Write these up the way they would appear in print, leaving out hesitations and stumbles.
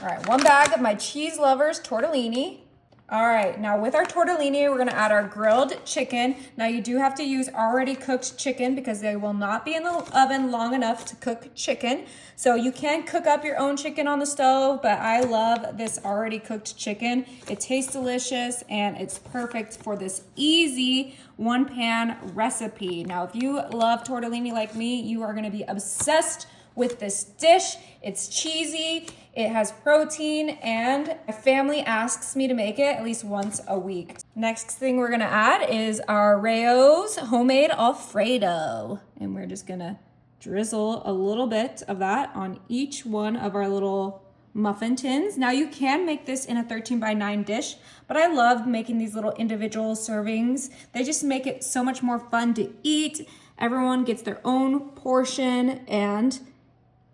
right, 1 bag of my cheese lovers tortellini. All right, now with our tortellini, we're gonna add our grilled chicken. Now you do have to use already cooked chicken because they will not be in the oven long enough to cook chicken. So you can cook up your own chicken on the stove, but I love this already cooked chicken. It tastes delicious and it's perfect for this easy 1-pan recipe. Now, if you love tortellini like me, you are gonna be obsessed with this dish. It's cheesy, it has protein, and my family asks me to make it at least once a week. Next thing we're gonna add is our Rayo's homemade alfredo. And we're just gonna drizzle a little bit of that on each one of our little muffin tins. Now you can make this in a 13x9 dish, but I love making these little individual servings. They just make it so much more fun to eat. Everyone gets their own portion and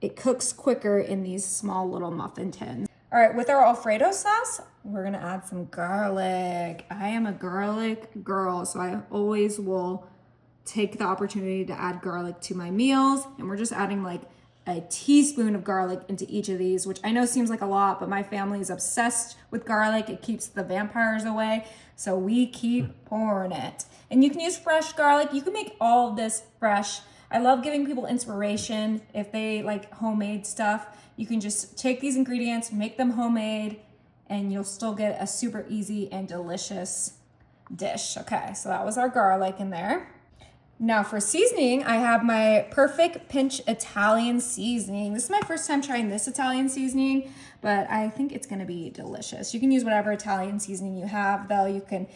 it cooks quicker in these small little muffin tins. All right, with our Alfredo sauce, we're gonna add some garlic. I am a garlic girl, so I always will take the opportunity to add garlic to my meals. And we're just adding like a teaspoon of garlic into each of these, which I know seems like a lot, but my family is obsessed with garlic. It keeps the vampires away, so we keep pouring it. And you can use fresh garlic. You can make all of this fresh. I love giving people inspiration. If they like homemade stuff, you can just take these ingredients, make them homemade, and you'll still get a super easy and delicious dish. Okay, so that was our garlic in there. Now for seasoning, I have my Perfect Pinch Italian seasoning. This is my first time trying this Italian seasoning, but I think it's gonna be delicious. You can use whatever Italian seasoning you have, though. You can,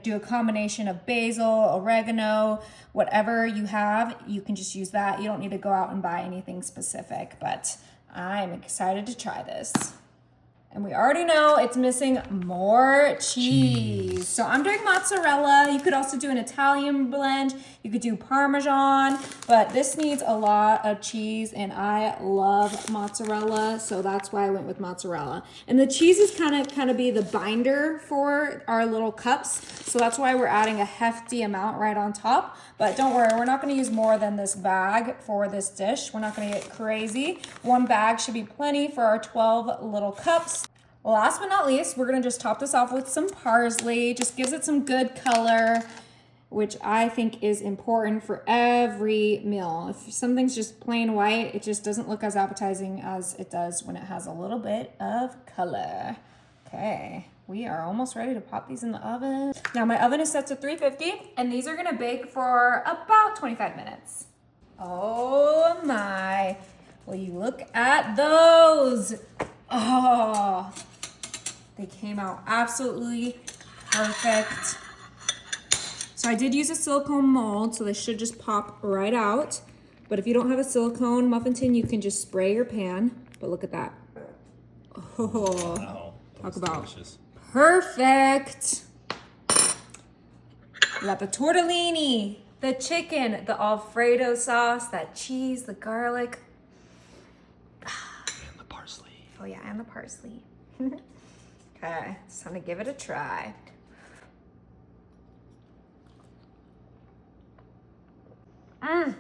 do a combination of basil, oregano, whatever you have, you can just use that. You don't need to go out and buy anything specific, but I'm excited to try this. And we already know it's missing more cheese. So I'm doing mozzarella. You could also do an Italian blend. You could do Parmesan, but this needs a lot of cheese and I love mozzarella. So that's why I went with mozzarella. And the cheese is kind of be the binder for our little cups. So that's why we're adding a hefty amount right on top. But don't worry, we're not gonna use more than this bag for this dish. We're not gonna get crazy. 1 bag should be plenty for our 12 little cups. Last but not least, we're gonna just top this off with some parsley. Just gives it some good color, which I think is important for every meal. If something's just plain white, it just doesn't look as appetizing as it does when it has a little bit of color. Okay, we are almost ready to pop these in the oven. Now my oven is set to 350 and these are gonna bake for about 25 minutes. Oh my, will you look at those? Oh, they came out absolutely perfect. So I did use a silicone mold, so they should just pop right out. But if you don't have a silicone muffin tin, you can just spray your pan. But look at that. Oh, wow, talk about delicious. Perfect. We got the tortellini, the chicken, the Alfredo sauce, that cheese, the garlic. And the parsley. Oh yeah, and the parsley. Okay, it's time to give it a try. Mmm.